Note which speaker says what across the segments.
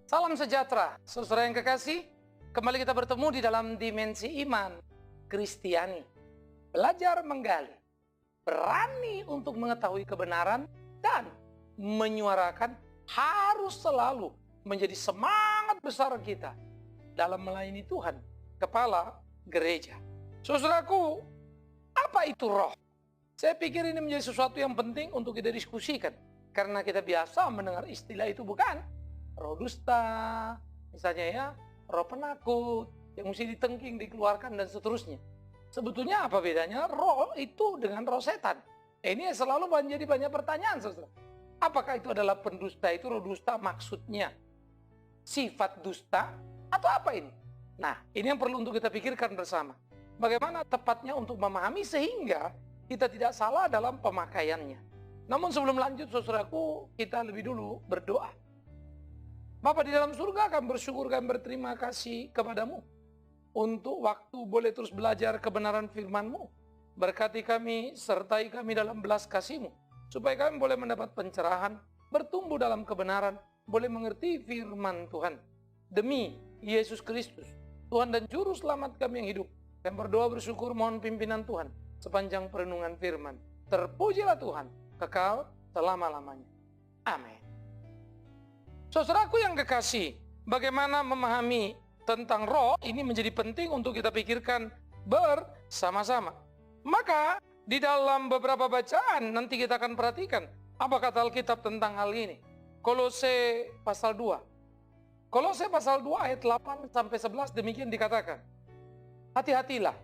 Speaker 1: Salam sejahtera, saudara yang kekasih. Kembali kita bertemu di dalam dimensi iman Kristiani. Belajar menggali, berani untuk mengetahui kebenaran, dan menyuarakan harus selalu menjadi semangat besar kita dalam melayani Tuhan, Kepala Gereja. Saudaraku, apa itu roh? Saya pikir ini menjadi sesuatu yang penting untuk kita diskusikan. Karena kita biasa mendengar istilah itu, bukan? Roh dusta, misalnya ya, roh penakut, yang mesti ditengking, dikeluarkan, dan seterusnya. Sebetulnya apa bedanya roh itu dengan roh setan? Ini selalu menjadi banyak pertanyaan, saudara. Apakah itu adalah pendusta? Itu roh dusta maksudnya sifat dusta atau apa ini? Nah, ini yang perlu untuk kita pikirkan bersama. Bagaimana tepatnya untuk memahami sehingga kita tidak salah dalam pemakaiannya. Namun sebelum lanjut, saudaraku, kita lebih dulu berdoa. Bapa di dalam surga, kami bersyukur, kami berterima kasih kepadamu untuk waktu boleh terus belajar kebenaran firman-Mu. Berkati kami, sertai kami dalam belas kasih-Mu, supaya kami boleh mendapat pencerahan, bertumbuh dalam kebenaran, boleh mengerti firman Tuhan. Demi Yesus Kristus, Tuhan dan Juru Selamat kami yang hidup, kami berdoa bersyukur mohon pimpinan Tuhan sepanjang perenungan firman. Terpujilah Tuhan, kekal selama-lamanya. Amin. Saudaraku yang kekasih, bagaimana memahami tentang roh ini menjadi penting untuk kita pikirkan bersama-sama. Maka di dalam beberapa bacaan nanti kita akan perhatikan apa kata Alkitab tentang hal ini. Kolose pasal 2. Kolose pasal 2 ayat 8 sampai 11 demikian dikatakan. Hati-hatilah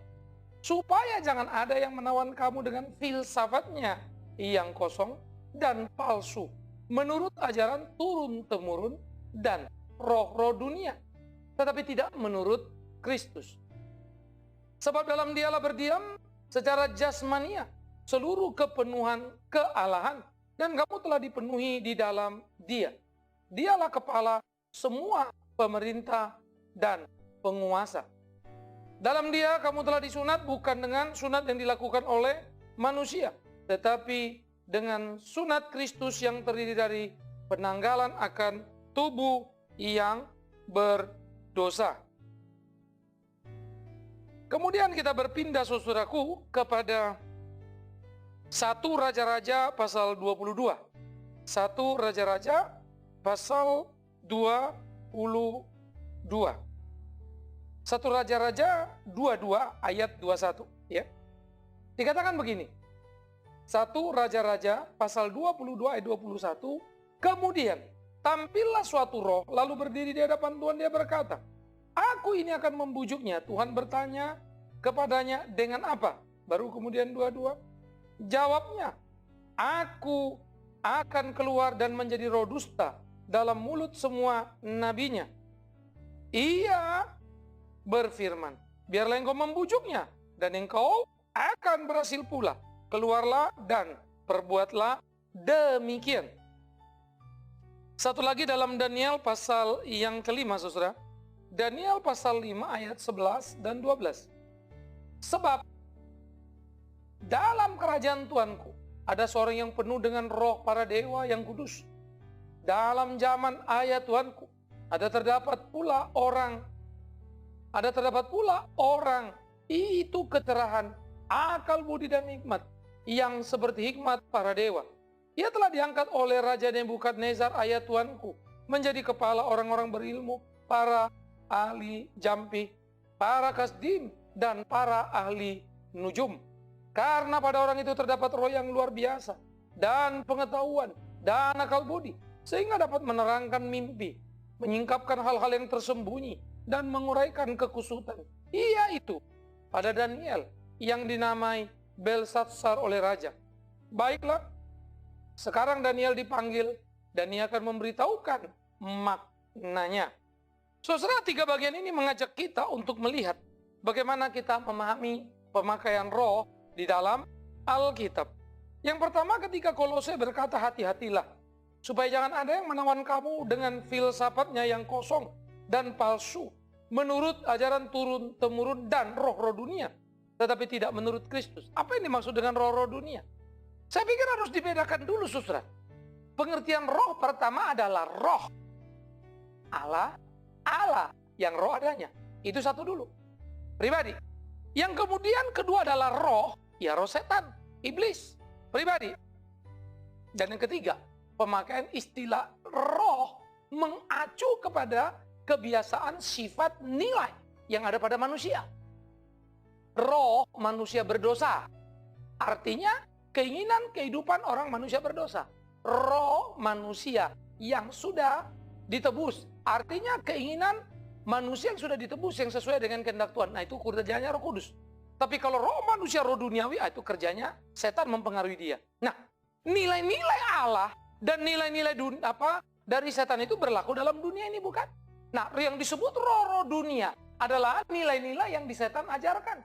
Speaker 1: supaya jangan ada yang menawan kamu dengan filsafatnya yang kosong dan palsu, menurut ajaran turun-temurun dan roh-roh dunia, tetapi tidak menurut Kristus. Sebab dalam Dialah berdiam secara jasmania seluruh kepenuhan kealahan, dan kamu telah dipenuhi di dalam Dia. Dialah kepala semua pemerintah dan penguasa. Dalam Dia kamu telah disunat bukan dengan sunat yang dilakukan oleh manusia, tetapi dengan sunat Kristus yang terdiri dari penanggalan akan tubuh yang berdosa. Kemudian kita berpindah, saudaraku, kepada 1 Raja-Raja pasal 22. 1 Raja-Raja pasal 22. 1 Raja-Raja 22 ayat 21, ya. Dikatakan begini. 1 Raja-Raja pasal 22 ayat 21, kemudian tampillah suatu roh lalu berdiri di hadapan Tuhan, dia berkata, aku ini akan membujuknya. Tuhan bertanya kepadanya, dengan apa? Baru kemudian 22, jawabnya, aku akan keluar dan menjadi roh dusta dalam mulut semua nabinya. Ia berfirman, biarlah engkau membujuknya, dan engkau akan berhasil pula. Keluarlah dan perbuatlah demikian. Satu lagi dalam Daniel pasal yang kelima, saudara. Daniel pasal 5 ayat 11 dan 12. Sebab dalam kerajaan Tuanku ada seorang yang penuh dengan roh para dewa yang kudus. Dalam zaman ayat Tuanku ada terdapat pula orang itu keterahan, akal, budi, dan hikmat yang seperti hikmat para dewa. Ia telah diangkat oleh Raja Nebukadnezar ayat Tuanku menjadi kepala orang-orang berilmu, para ahli jampi, para kasdim, dan para ahli nujum. Karena pada orang itu terdapat roh yang luar biasa, dan pengetahuan, dan akal budi, sehingga dapat menerangkan mimpi, menyingkapkan hal-hal yang tersembunyi, dan menguraikan kekusutan. Ia itu pada Daniel yang dinamai Belshazzar oleh raja. Baiklah, sekarang Daniel dipanggil dan ia akan memberitahukan maknanya. Saudara, 3 bagian ini mengajak kita untuk melihat bagaimana kita memahami pemakaian roh di dalam Alkitab. Yang pertama, ketika Kolose berkata hati-hatilah supaya jangan ada yang menawan kamu dengan filsafatnya yang kosong dan palsu, menurut ajaran turun-temurun dan roh-roh dunia, tetapi tidak menurut Kristus. Apa yang dimaksud dengan roh-roh dunia? Saya pikir harus dibedakan dulu, saudara. Pengertian roh pertama adalah roh. Allah, Allah yang roh adanya. Itu satu dulu, pribadi. Yang kemudian kedua adalah roh, ya roh setan, iblis, pribadi. Dan yang ketiga, pemakaian istilah roh mengacu kepada kebiasaan, sifat, nilai yang ada pada manusia. Roh manusia berdosa, artinya keinginan kehidupan orang manusia berdosa. Roh manusia yang sudah ditebus, artinya keinginan manusia yang sudah ditebus, yang sesuai dengan kehendak Tuhan. Nah, itu kerjanya Roh Kudus. Tapi kalau roh manusia, roh duniawi, itu kerjanya setan mempengaruhi dia. Nah, nilai-nilai Allah dan nilai-nilai dari setan itu berlaku dalam dunia ini, bukan? Nah, yang disebut roh-roh dunia adalah nilai-nilai yang di setan ajarkan.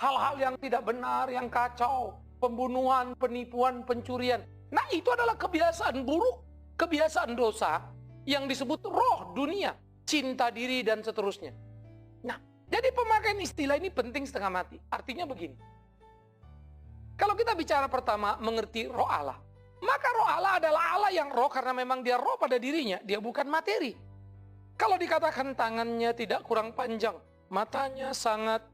Speaker 1: Hal-hal yang tidak benar, yang kacau, pembunuhan, penipuan, pencurian. Nah, itu adalah kebiasaan buruk, kebiasaan dosa yang disebut roh dunia, cinta diri, dan seterusnya. Nah, jadi pemakaian istilah ini penting setengah mati. Artinya begini. Kalau kita bicara pertama mengerti roh Allah, maka roh Allah adalah Allah yang roh karena memang dia roh pada dirinya, dia bukan materi. Kalau dikatakan tangannya tidak kurang panjang, matanya sangat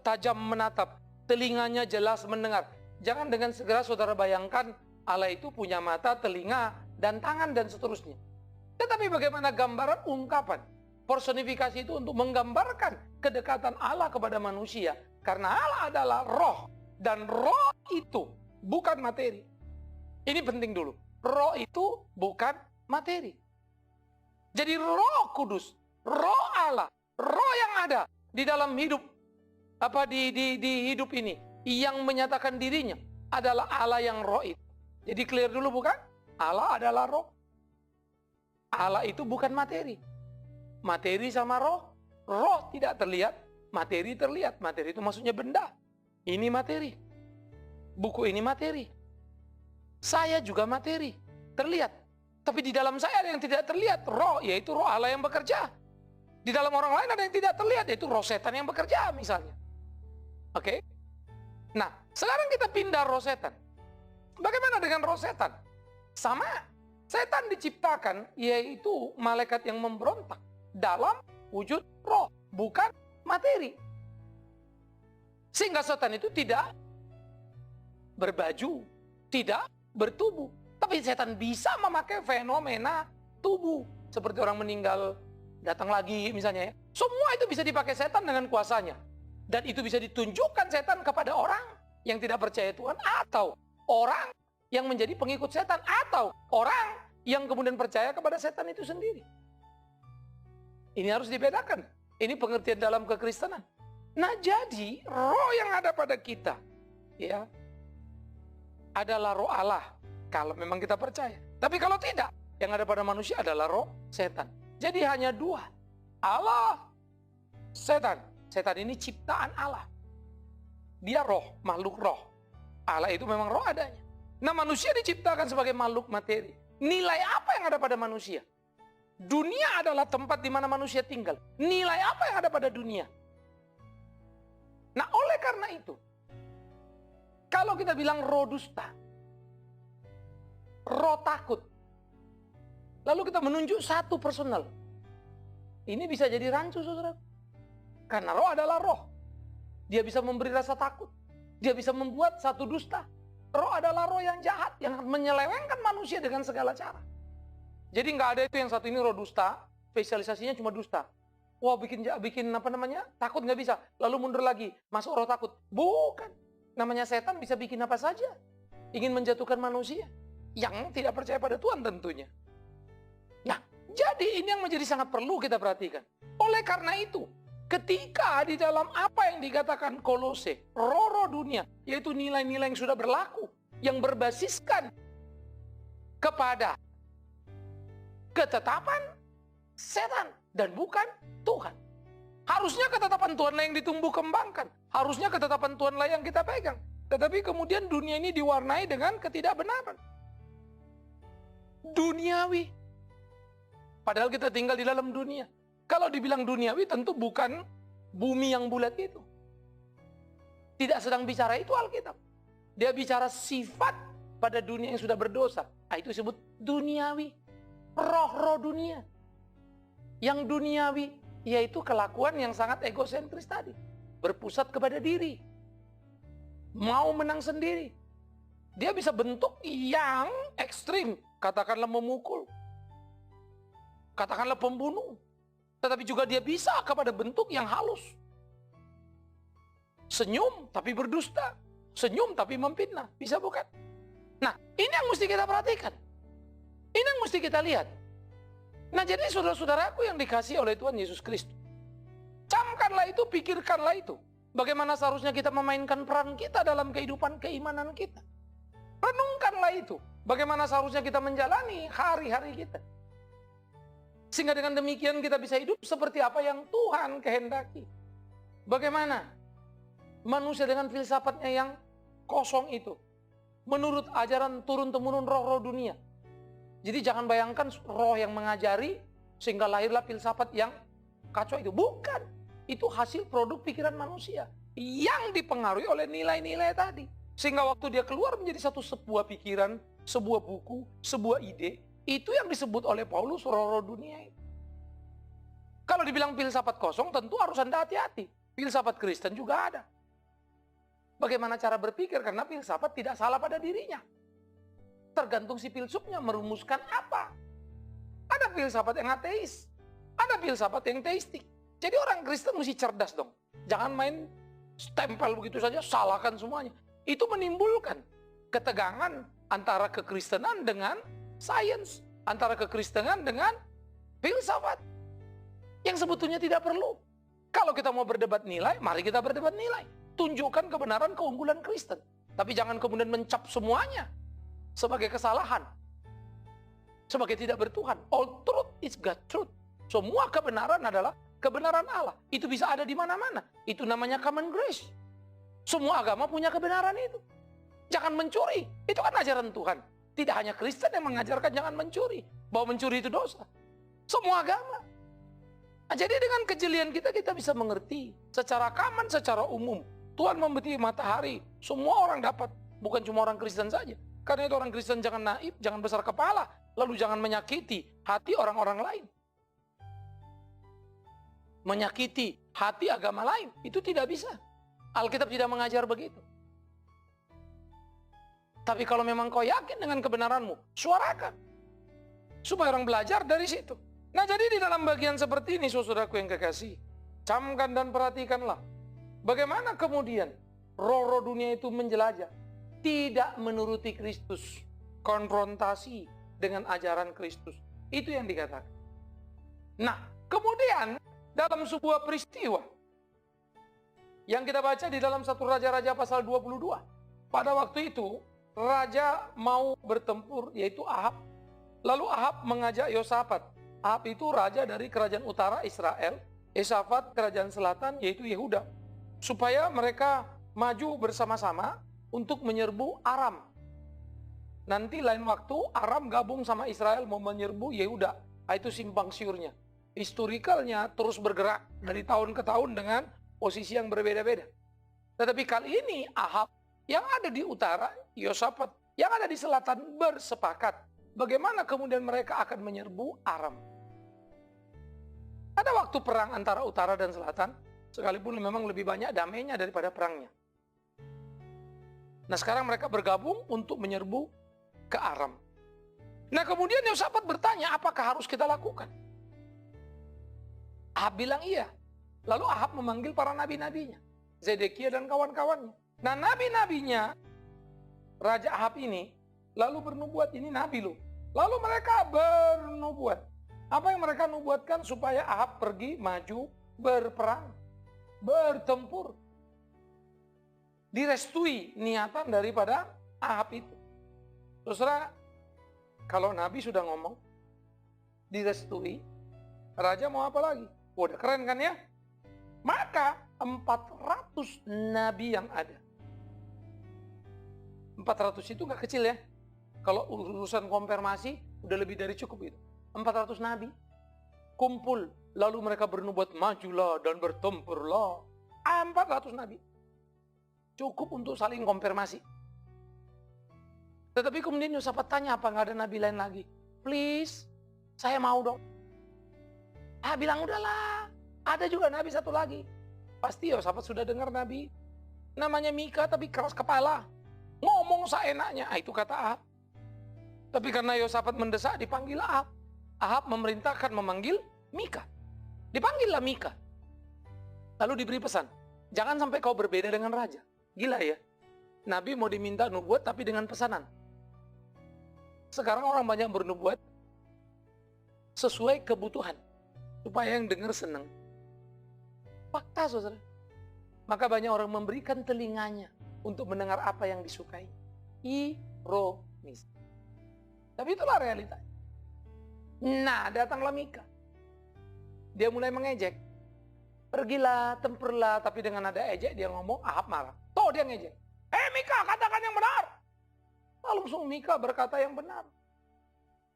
Speaker 1: tajam menatap, telinganya jelas mendengar. Jangan dengan segera saudara bayangkan Allah itu punya mata, telinga, dan tangan, dan seterusnya. Tetapi bagaimana gambaran ungkapan? Personifikasi itu untuk menggambarkan kedekatan Allah kepada manusia. Karena Allah adalah roh, dan roh itu bukan materi. Ini penting dulu. Roh itu bukan materi. Jadi Roh Kudus, roh Allah, roh yang ada di dalam hidup di hidup ini yang menyatakan dirinya adalah Allah yang roh itu. Jadi clear dulu, bukan? Allah adalah roh. Allah itu bukan materi. Materi sama roh, roh tidak terlihat, materi terlihat. Materi itu maksudnya benda. Ini materi. Buku ini materi. Saya juga materi, terlihat. Tapi di dalam saya ada yang tidak terlihat, roh, yaitu roh Allah yang bekerja. Di dalam orang lain ada yang tidak terlihat, yaitu roh setan yang bekerja misalnya. Oke? Nah, sekarang kita pindah roh setan. Bagaimana dengan roh setan? Sama. Setan diciptakan, yaitu malaikat yang memberontak dalam wujud roh, bukan materi. Sehingga setan itu tidak berbaju, tidak bertubuh. Tapi setan bisa memakai fenomena tubuh. Seperti orang meninggal, datang lagi misalnya ya. Semua itu bisa dipakai setan dengan kuasanya. Dan itu bisa ditunjukkan setan kepada orang yang tidak percaya Tuhan. Atau orang yang menjadi pengikut setan. Atau orang yang kemudian percaya kepada setan itu sendiri. Ini harus dibedakan. Ini pengertian dalam kekristenan. Nah, jadi roh yang ada pada kita ya adalah roh Allah. Kalau memang kita percaya. Tapi kalau tidak, yang ada pada manusia adalah roh setan. Jadi hanya dua. Allah, setan. Setan ini ciptaan Allah. Dia roh, makhluk roh. Allah itu memang roh adanya. Nah, manusia diciptakan sebagai makhluk materi. Nilai apa yang ada pada manusia? Dunia adalah tempat di mana manusia tinggal. Nilai apa yang ada pada dunia? Nah, oleh karena itu, kalau kita bilang roh dusta, roh takut, lalu kita menunjuk satu personal, ini bisa jadi rancu, saudara. Karena roh adalah roh. Dia bisa memberi rasa takut. Dia bisa membuat satu dusta. Roh adalah roh yang jahat, yang menyelewengkan manusia dengan segala cara. Jadi nggak ada itu yang satu ini roh dusta, spesialisasinya cuma dusta. Wah, bikin takut nggak bisa. Lalu mundur lagi, masuk roh takut. Bukan. Namanya setan bisa bikin apa saja. Ingin menjatuhkan manusia yang tidak percaya pada Tuhan tentunya. Nah, jadi ini yang menjadi sangat perlu kita perhatikan. Oleh karena itu, ketika di dalam apa yang dikatakan Kolose, roh-roh dunia, yaitu nilai-nilai yang sudah berlaku, yang berbasiskan kepada ketetapan setan dan bukan Tuhan. Harusnya ketetapan Tuhanlah yang ditumbuh kembangkan. Harusnya ketetapan Tuhanlah yang kita pegang. Tetapi kemudian dunia ini diwarnai dengan ketidakbenaran. Duniawi. Padahal kita tinggal di dalam dunia. Kalau dibilang duniawi tentu bukan bumi yang bulat itu. Tidak sedang bicara itu Alkitab. Dia bicara sifat pada dunia yang sudah berdosa. Nah, itu disebut duniawi. roh-roh dunia. Yang duniawi, yaitu kelakuan yang sangat egosentris tadi. Berpusat kepada diri. Mau menang sendiri. Dia bisa bentuk yang ekstrim. Katakanlah memukul. Katakanlah pembunuh. Tetapi juga dia bisa kepada bentuk yang halus. Senyum tapi berdusta. Senyum tapi memfitnah. Bisa bukan? Nah, ini yang mesti kita perhatikan. Ini yang mesti kita lihat. Nah, jadi saudara-saudaraku yang dikasihi oleh Tuhan Yesus Kristus, camkanlah itu, pikirkanlah itu. Bagaimana seharusnya kita memainkan peran kita dalam kehidupan keimanan kita. Renungkanlah itu. Bagaimana seharusnya kita menjalani hari-hari kita. Sehingga dengan demikian kita bisa hidup seperti apa yang Tuhan kehendaki. Bagaimana manusia dengan filsafatnya yang kosong itu, menurut ajaran turun-temurun roh-roh dunia. Jadi jangan bayangkan roh yang mengajari sehingga lahirlah filsafat yang kacau itu. Bukan. Itu hasil produk pikiran manusia yang dipengaruhi oleh nilai-nilai tadi. Sehingga waktu dia keluar menjadi sebuah pikiran, sebuah buku, sebuah ide. Itu yang disebut oleh Paulus roh-roh dunia itu. Kalau dibilang filsafat kosong tentu harus Anda hati-hati. Filsafat Kristen juga ada. Bagaimana cara berpikir, karena filsafat tidak salah pada dirinya. Tergantung si filsufnya merumuskan apa. Ada filsafat yang ateis, ada filsafat yang teistik. Jadi orang Kristen mesti cerdas dong. Jangan main stempel begitu saja, salahkan semuanya. Itu menimbulkan ketegangan antara kekristenan dengan sains, antara kekristenan dengan filsafat. Yang sebetulnya tidak perlu. Kalau kita mau berdebat nilai, mari kita berdebat nilai. Tunjukkan kebenaran keunggulan Kristen. Tapi jangan kemudian mencap semuanya sebagai kesalahan, sebagai tidak bertuhan. All truth is God truth. Semua kebenaran adalah kebenaran Allah. Itu bisa ada di mana-mana. Itu namanya common grace. Semua agama punya kebenaran itu. Jangan mencuri. Itu kan ajaran Tuhan. Tidak hanya Kristen yang mengajarkan jangan mencuri. Bahwa mencuri itu dosa. Semua agama. Nah, jadi dengan kejelian kita bisa mengerti secara common, secara umum. Tuhan memberi matahari. Semua orang dapat. Bukan cuma orang Kristen saja. Karena itu orang Kristen jangan naif, jangan besar kepala. Lalu jangan menyakiti hati orang-orang lain. Menyakiti hati agama lain. Itu tidak bisa. Alkitab tidak mengajar begitu. Tapi kalau memang kau yakin dengan kebenaranmu, suarakan. Supaya orang belajar dari situ. Nah, jadi di dalam bagian seperti ini, saudaraku yang kekasih, camkan dan perhatikanlah. Bagaimana kemudian roh-roh dunia itu menjelajah. Tidak menuruti Kristus. Konfrontasi dengan ajaran Kristus. Itu yang dikatakan. Nah, kemudian dalam sebuah peristiwa yang kita baca di dalam 1 Raja-Raja pasal 22. Pada waktu itu, raja mau bertempur, yaitu Ahab. Lalu Ahab mengajak Yosafat. Ahab itu raja dari kerajaan utara Israel. Yosafat kerajaan selatan, yaitu Yehuda. Supaya mereka maju bersama-sama untuk menyerbu Aram. Nanti lain waktu Aram gabung sama Israel mau menyerbu Yehuda. Itu simpang siurnya. Historikalnya terus bergerak dari tahun ke tahun dengan posisi yang berbeda-beda. Tetapi kali ini Ahab yang ada di utara, Yosafat yang ada di selatan bersepakat. Bagaimana kemudian mereka akan menyerbu Aram. Ada waktu perang antara utara dan selatan, sekalipun memang lebih banyak damainya daripada perangnya. Nah, sekarang mereka bergabung untuk menyerbu ke Aram. Nah, kemudian Yosafat bertanya, apakah harus kita lakukan? Ahab bilang iya. Lalu Ahab memanggil para nabi-nabinya, Zedekia dan kawan-kawannya. Nah, nabi-nabinya Raja Ahab ini lalu bernubuat, ini nabi loh. Lalu mereka bernubuat. Apa yang mereka nubuatkan? Supaya Ahab pergi, maju, berperang, bertempur. Direstui niatan daripada Ahab itu. Saudara, kalau nabi sudah ngomong, direstui, raja mau apa lagi? Udah keren kan ya? Maka 400 nabi yang ada. 400 itu nggak kecil ya. Kalau urusan konfirmasi udah lebih dari cukup itu. 400 nabi kumpul, lalu mereka bernubuat, majulah dan bertempurlah. 400 nabi. Cukup untuk saling konfirmasi. Tetapi kemudian Yosafat tanya, apa nggak ada nabi lain lagi? Please, Saya mau dong. Bilang udahlah. Ada juga nabi satu lagi. Pasti Yosafat sudah dengar nabi. Namanya Mika tapi keras kepala. Ngomong seenaknya. Itu kata Ahab. Tapi karena Yosafat mendesak dipanggil Ahab. Ahab memerintahkan memanggil Mika. Dipanggillah Mika. Lalu diberi pesan. Jangan sampai kau berbeda dengan raja. Gila ya. Nabi mau diminta nubuat tapi dengan pesanan. Sekarang orang banyak bernubuat sesuai kebutuhan. Supaya yang dengar senang. Fakta, saudara. Maka banyak orang memberikan telinganya untuk mendengar apa yang disukai. Ironis. Tapi itulah realitanya. Nah, datanglah Mika. Dia mulai mengejek. Pergilah, temperlah, tapi dengan nada ejek dia ngomong, Ahab marah. Tuh dia ngejek. Mika, katakan yang benar. Langsung Mika berkata yang benar.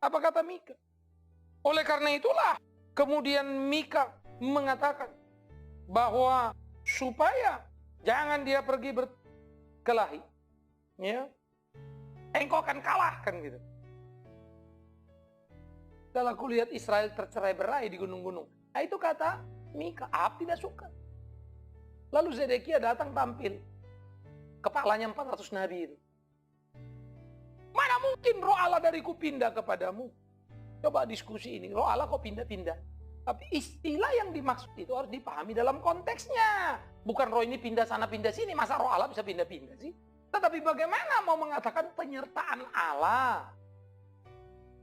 Speaker 1: Apa kata Mika? Oleh karena itulah, kemudian Mika mengatakan bahwa supaya jangan dia pergi berkelahi, ya, engkau akan kalah, kan gitu. Kalau aku lihat Israel tercerai-berai di gunung-gunung, itu kata Mika. Ahab tidak suka. Lalu Zedekia datang tampil, kepalanya 400 nabi itu. Mana mungkin roh Allah dariku pindah kepadamu? Coba diskusi ini, roh Allah kok pindah-pindah? Tapi istilah yang dimaksud itu harus dipahami dalam konteksnya. Bukan roh ini pindah sana pindah sini, masa roh Allah bisa pindah-pindah sih? Tetapi bagaimana mau mengatakan penyertaan Allah?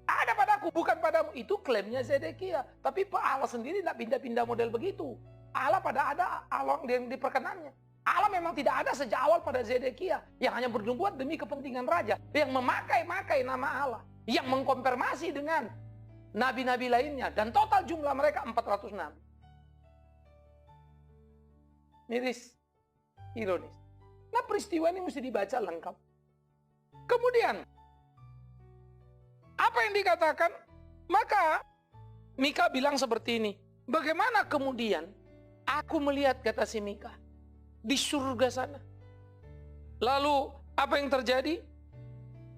Speaker 1: Ada padaku, bukan padamu. Itu klaimnya Zedekia. Tapi Allah sendiri tidak pindah-pindah model begitu. Allah pada ada Allah yang diperkenannya. Allah memang tidak ada sejak awal pada Zedekia. Yang hanya bernubuat demi kepentingan raja. Yang memakai-makai nama Allah. Yang mengkonfirmasi dengan nabi-nabi lainnya. Dan total jumlah mereka 400 nabi. Miris. Ironis. Nah, peristiwa ini mesti dibaca lengkap. Kemudian, apa yang dikatakan? Maka Mika bilang seperti ini. Bagaimana kemudian aku melihat, kata si Mika, di surga sana. Lalu apa yang terjadi?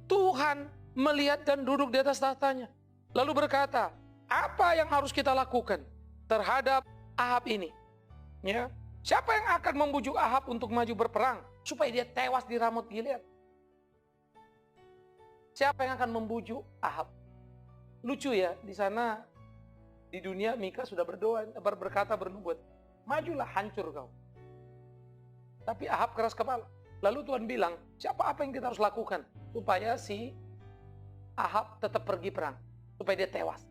Speaker 1: Tuhan melihat dan duduk di atas tahtanya. Lalu berkata, apa yang harus kita lakukan terhadap Ahab ini? Ya, siapa yang akan membujuk Ahab untuk maju berperang supaya dia tewas di Ramot Gilead? Siapa yang akan membujuk Ahab? Lucu ya, di sana di dunia Mika sudah berdoa, berkata, bernubuat, majulah, hancur kau. Tapi Ahab keras kepala. Lalu Tuhan bilang, apa yang kita harus lakukan supaya si Ahab tetap pergi perang, supaya dia tewas?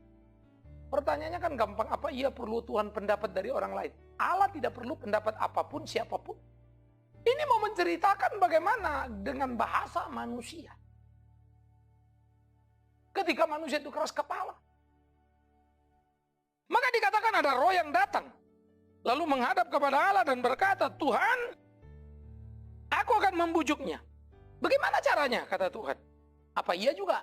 Speaker 1: Pertanyaannya kan gampang, apa ia perlu Tuhan pendapat dari orang lain? Allah tidak perlu pendapat apapun, siapapun. Ini mau menceritakan bagaimana dengan bahasa manusia. Ketika manusia itu keras kepala. Maka dikatakan ada roh yang datang. Lalu menghadap kepada Allah dan berkata, Tuhan, aku akan membujuknya. Bagaimana caranya, kata Tuhan? Apa iya juga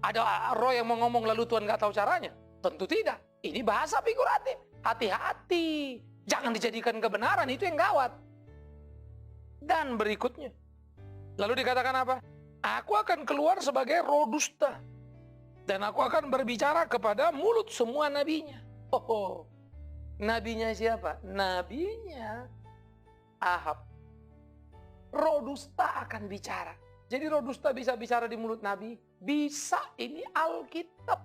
Speaker 1: ada roh yang mau ngomong lalu Tuhan gak tahu caranya? Tentu tidak. Ini bahasa figuratif. Hati-hati. Jangan dijadikan kebenaran, itu yang gawat. Dan berikutnya. Lalu dikatakan apa? Aku akan keluar sebagai roh dusta. Dan aku akan berbicara kepada mulut semua nabinya. Nabinya siapa? Nabinya Ahab. Roh dusta akan bicara. Jadi roh dusta bisa bicara di mulut nabi? Bisa, ini Alkitab.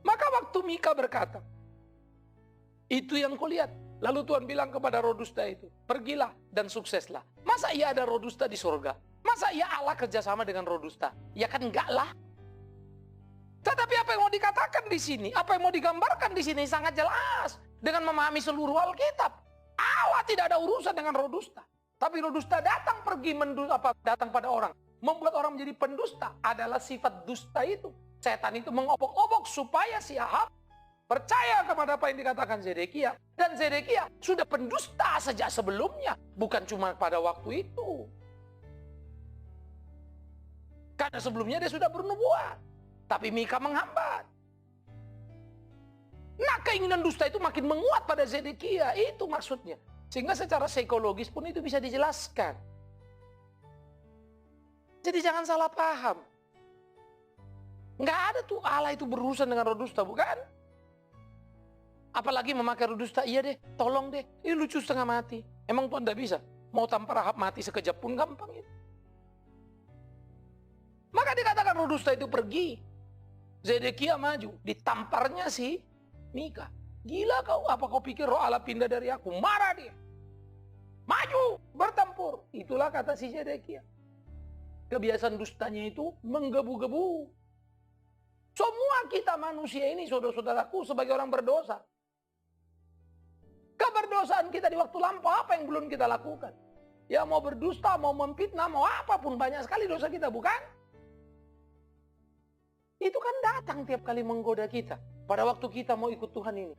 Speaker 1: Maka waktu Mika berkata, itu yang kulihat. Lalu Tuhan bilang kepada roh dusta itu, pergilah dan sukseslah. Masa iya ada roh dusta di surga? Masa iya Allah kerjasama dengan roh dusta? Ya kan enggak lah. Tetapi apa yang mau dikatakan di sini, apa yang mau digambarkan di sini sangat jelas. Dengan memahami seluruh Alkitab. Allah tidak ada urusan dengan roh dusta. Tapi roh dusta datang pergi datang pada orang. Membuat orang menjadi pendusta adalah sifat dusta itu. Setan itu mengobok-obok supaya si Ahab percaya kepada apa yang dikatakan Zedekia. Dan Zedekia sudah pendusta sejak sebelumnya. Bukan cuma pada waktu itu. Karena sebelumnya dia sudah bernubuat. Tapi Mika menghambat. Nah, keinginan dusta itu makin menguat pada Zedekia. Itu maksudnya. Sehingga secara psikologis pun itu bisa dijelaskan. Jadi jangan salah paham. Nggak ada tuh Allah itu berurusan dengan roh dusta, bukan? Apalagi memakai roh dusta, iya deh, tolong deh, ini lucu setengah mati. Emang Tuhan tidak bisa? Mau tanpa Rahab mati sekejap pun gampang itu. Maka dikatakan roh dusta itu pergi. Zedekia maju, ditamparnya si Mika. Gila kau, apa kau pikir roh Allah pindah dari aku? Marah dia. Maju, bertempur. Itulah kata si Zedekia. Kebiasaan dustanya itu menggebu-gebu. Semua kita manusia ini, saudara-saudaraku, sebagai orang berdosa. Keberdosaan kita di waktu lampau apa yang belum kita lakukan? Ya mau berdusta, mau memfitnah, mau apapun, banyak sekali dosa kita, bukan? Itu kan datang tiap kali menggoda kita. Pada waktu kita mau ikut Tuhan ini.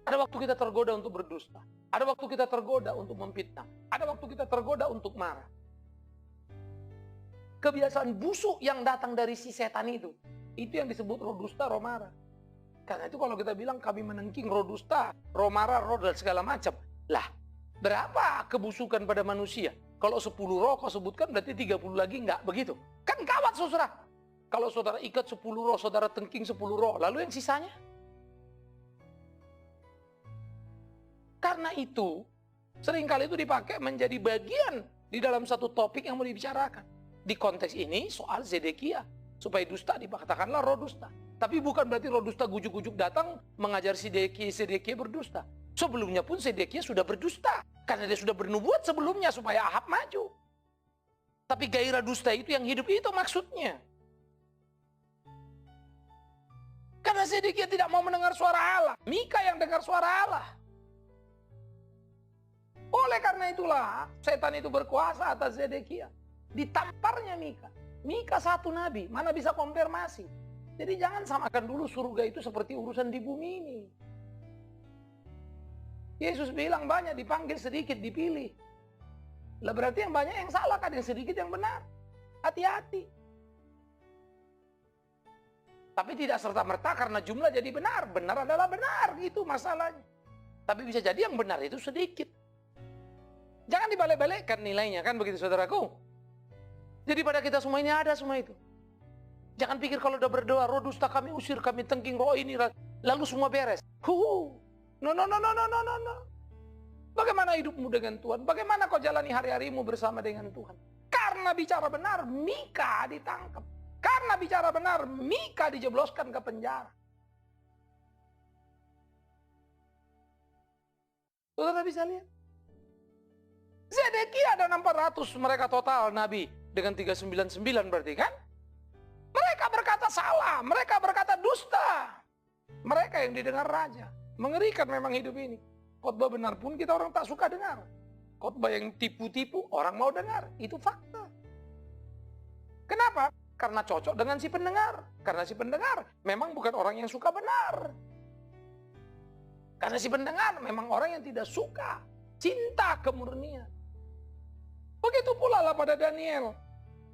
Speaker 1: Ada waktu kita tergoda untuk berdusta. Ada waktu kita tergoda untuk memfitnah. Ada waktu kita tergoda untuk marah. Kebiasaan busuk yang datang dari si setan itu yang disebut roh dusta, roh marah. Karena itu kalau kita bilang kami menengking roh dusta, roh marah, roh dan segala macam. Lah, berapa kebusukan pada manusia? Kalau 10 roh kau sebutkan berarti 30 lagi enggak begitu. Kan gawat saudara. Kalau saudara ikat 10 roh, saudara tengking 10 roh, lalu yang sisanya? Karena itu, seringkali itu dipakai menjadi bagian di dalam satu topik yang mau dibicarakan. Di konteks ini soal Zedekia. Supaya dusta dikatakanlah roh dusta. Tapi bukan berarti roh dusta gujuk-gujuk datang mengajar Zedekia berdusta. Sebelumnya pun Zedekia sudah berdusta. Karena dia sudah bernubuat sebelumnya supaya Ahab maju. Tapi gairah dusta itu yang hidup itu maksudnya. Karena Zedekia tidak mau mendengar suara Allah. Mika yang dengar suara Allah. Oleh karena itulah setan itu berkuasa atas Zedekia. Ditamparnya Mika. Mika satu nabi, mana bisa konfirmasi. Jadi jangan samakan dulu surga itu seperti urusan di bumi ini. Yesus bilang banyak dipanggil, sedikit dipilih. Lah berarti yang banyak yang salah kan, yang sedikit yang benar. Hati-hati. Tapi tidak serta-merta karena jumlah jadi benar. Benar adalah benar, itu masalahnya. Tapi bisa jadi yang benar itu sedikit. Jangan dibalik-balikkan nilainya, kan begitu saudaraku. Jadi pada kita semua ini ada semua itu. Jangan pikir kalau udah berdoa, roh dusta kami usir, kami tengking roh ini, lalu semua beres. No. Bagaimana hidupmu dengan Tuhan? Bagaimana kau jalani hari-harimu bersama dengan Tuhan? Karena bicara benar, Mika ditangkap. Karena bicara benar, Mika dijebloskan ke penjara. Saudara bisa lihat? Zedekia ada 400, mereka total nabi. Dengan 399 berarti kan? Mereka berkata salah, mereka berkata dusta. Mereka yang didengar raja. Mengerikan memang hidup ini. Khotbah benar pun kita orang tak suka dengar. Khotbah yang tipu-tipu orang mau dengar. Itu fakta. Kenapa? Karena cocok dengan si pendengar. Karena si pendengar memang bukan orang yang suka benar. Karena si pendengar memang orang yang tidak suka cinta kemurnian. Begitu pula lah pada Daniel.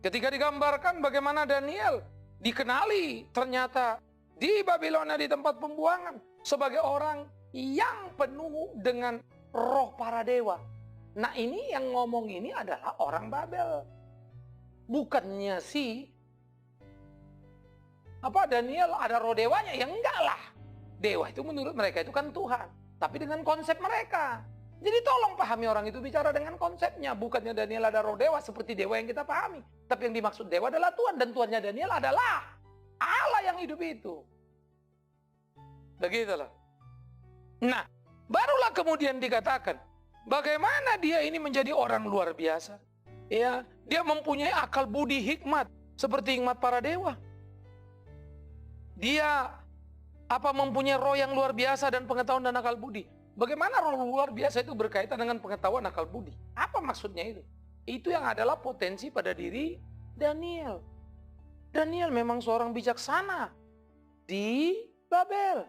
Speaker 1: Ketika digambarkan bagaimana Daniel dikenali ternyata di Babilonia di tempat pembuangan sebagai orang yang penuh dengan roh para dewa. Nah ini yang ngomong ini adalah orang Babel. Bukannya si Daniel ada roh dewanya, ya enggak lah. Dewa itu menurut mereka itu kan Tuhan. Tapi dengan konsep mereka. Jadi tolong pahami orang itu bicara dengan konsepnya. Bukannya Daniel ada roh dewa seperti dewa yang kita pahami. Tapi yang dimaksud dewa adalah Tuhan. Dan Tuhannya Daniel adalah Allah yang hidup itu. Begitulah. Nah, barulah kemudian dikatakan. Bagaimana dia ini menjadi orang luar biasa. Ya, dia mempunyai akal budi hikmat. Seperti hikmat para dewa. Dia mempunyai roh yang luar biasa dan pengetahuan dan akal budi. Bagaimana roh luar biasa itu berkaitan dengan pengetahuan akal budi? Apa maksudnya itu? Itu yang adalah potensi pada diri Daniel. Daniel memang seorang bijaksana di Babel.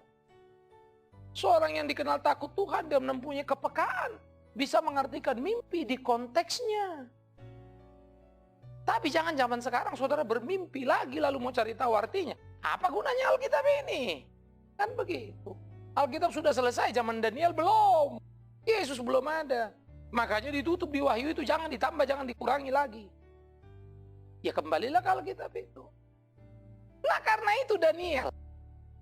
Speaker 1: Seorang yang dikenal takut Tuhan dan mempunyai kepekaan. Bisa mengartikan mimpi di konteksnya. Tapi jangan zaman sekarang saudara bermimpi lagi lalu mau cari tahu artinya. Apa gunanya Alkitab ini? Kan begitu. Alkitab sudah selesai, zaman Daniel belum. Yesus belum ada. Makanya ditutup di Wahyu itu, jangan ditambah, jangan dikurangi lagi. Ya kembalilah ke Alkitab itu. Nah karena itu Daniel,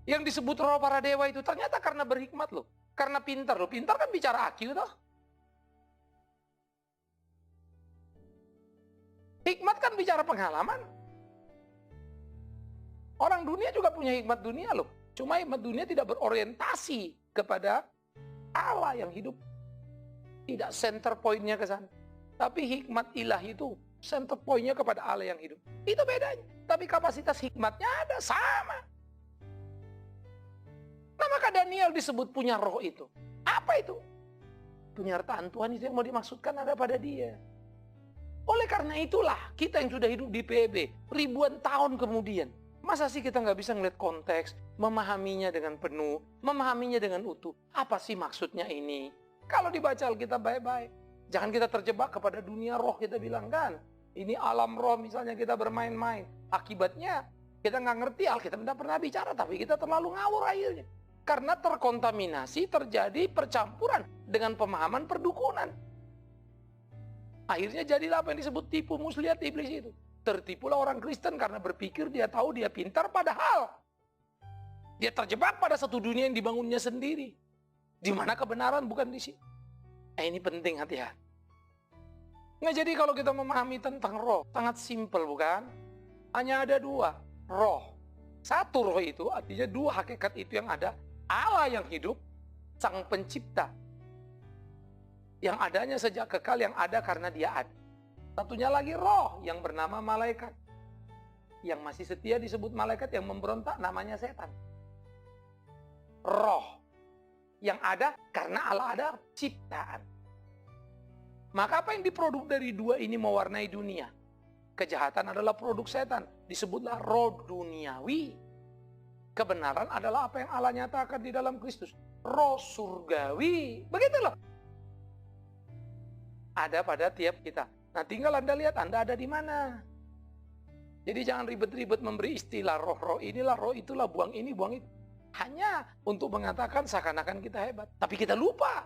Speaker 1: yang disebut roh para dewa itu ternyata karena berhikmat loh. Karena pintar loh. Pintar kan bicara IQ toh. Hikmat kan bicara pengalaman. Orang dunia juga punya hikmat dunia loh. Cuma hikmat dunia tidak berorientasi kepada Allah yang hidup. Tidak center point-nya ke sana. Tapi hikmat ilahi itu center point-nya kepada Allah yang hidup. Itu bedanya. Tapi kapasitas hikmatnya ada, sama. Nah maka Daniel disebut punya roh itu. Apa itu? Penyertaan Tuhan itu yang mau dimaksudkan ada pada dia. Oleh karena itulah kita yang sudah hidup di PEB ribuan tahun kemudian. Masa sih kita nggak bisa ngeliat konteks, memahaminya dengan penuh, memahaminya dengan utuh. Apa sih maksudnya ini? Kalau dibaca Alkitab baik-baik. Jangan kita terjebak kepada dunia roh, kita bilang kan. Ini alam roh misalnya kita bermain-main. Akibatnya kita nggak ngerti, Alkitab tidak pernah bicara, tapi kita terlalu ngawur akhirnya. Karena terkontaminasi, terjadi percampuran dengan pemahaman perdukunan. Akhirnya jadilah apa yang disebut tipu muslihat iblis itu. Tertipulah orang Kristen karena berpikir dia tahu dia pintar, padahal dia terjebak pada satu dunia yang dibangunnya sendiri. Di mana kebenaran bukan di sini. Ini penting hati-hati. Nah jadi kalau kita memahami tentang roh, sangat simpel bukan? Hanya ada dua, roh. Satu roh itu artinya dua hakikat itu yang ada. Allah yang hidup, sang pencipta. Yang adanya sejak kekal, yang ada karena dia ada. Satunya lagi roh yang bernama malaikat. Yang masih setia disebut malaikat, yang memberontak namanya setan. Roh yang ada karena Allah ada ciptaan. Maka apa yang diproduk dari dua ini mewarnai dunia? Kejahatan adalah produk setan, disebutlah roh duniawi. Kebenaran adalah apa yang Allah nyatakan di dalam Kristus, roh surgawi. Begitu loh. Ada pada tiap kita. Nah tinggal Anda lihat Anda ada di mana. Jadi jangan ribet-ribet memberi istilah roh-roh inilah, roh itulah, buang ini, buang itu. Hanya untuk mengatakan seakan-akan kita hebat. Tapi kita lupa.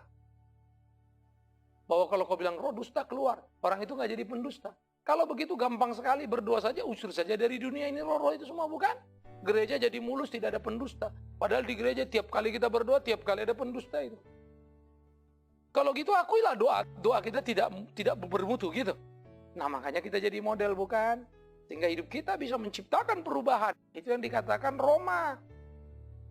Speaker 1: Bahwa kalau kau bilang roh dusta keluar, orang itu nggak jadi pendusta. Kalau begitu gampang sekali, berdoa saja, usir saja dari dunia ini roh-roh itu semua, bukan? Gereja jadi mulus, tidak ada pendusta. Padahal di gereja tiap kali kita berdoa, tiap kali ada pendusta itu. Kalau gitu akuilah doa kita tidak bermutu gitu. Nah makanya kita jadi model bukan? Sehingga hidup kita bisa menciptakan perubahan. Itu yang dikatakan Roma.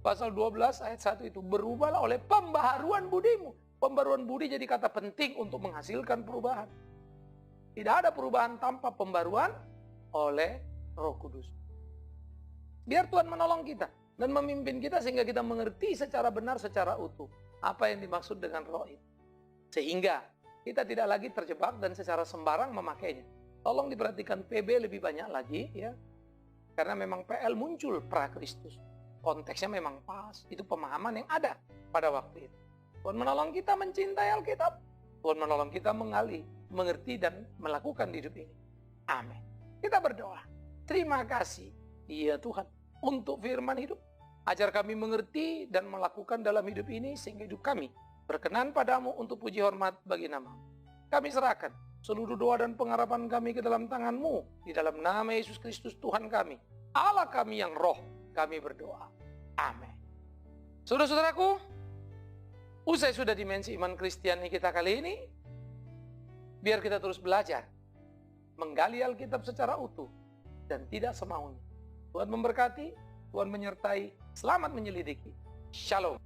Speaker 1: Pasal 12 ayat 1 itu. Berubahlah oleh pembaharuan budimu. Pembaharuan budi jadi kata penting untuk menghasilkan perubahan. Tidak ada perubahan tanpa pembaruan oleh Roh Kudus. Biar Tuhan menolong kita dan memimpin kita sehingga kita mengerti secara benar, secara utuh. Apa yang dimaksud dengan roh itu. Sehingga kita tidak lagi terjebak dan secara sembarang memakainya. Tolong diperhatikan PB lebih banyak lagi ya. Karena memang PL muncul pra-Kristus. Konteksnya memang pas. Itu pemahaman yang ada pada waktu itu. Tuhan menolong kita mencintai Alkitab. Tuhan menolong kita mengerti dan melakukan hidup ini. Amin. Kita berdoa. Terima kasih ya Tuhan untuk firman hidup. Ajar kami mengerti dan melakukan dalam hidup ini sehingga hidup kami berkenan padamu untuk puji hormat bagi nama. Kami serahkan seluruh doa dan pengharapan kami ke dalam tangan-Mu. Di dalam nama Yesus Kristus Tuhan kami. Allah kami yang roh, kami berdoa. Amin. Saudara-saudaraku, usai sudah dimensi iman Kristiani kita kali ini, biar kita terus belajar, menggali Alkitab secara utuh, dan tidak semaunya. Tuhan memberkati, Tuhan menyertai, selamat menyelidiki. Shalom.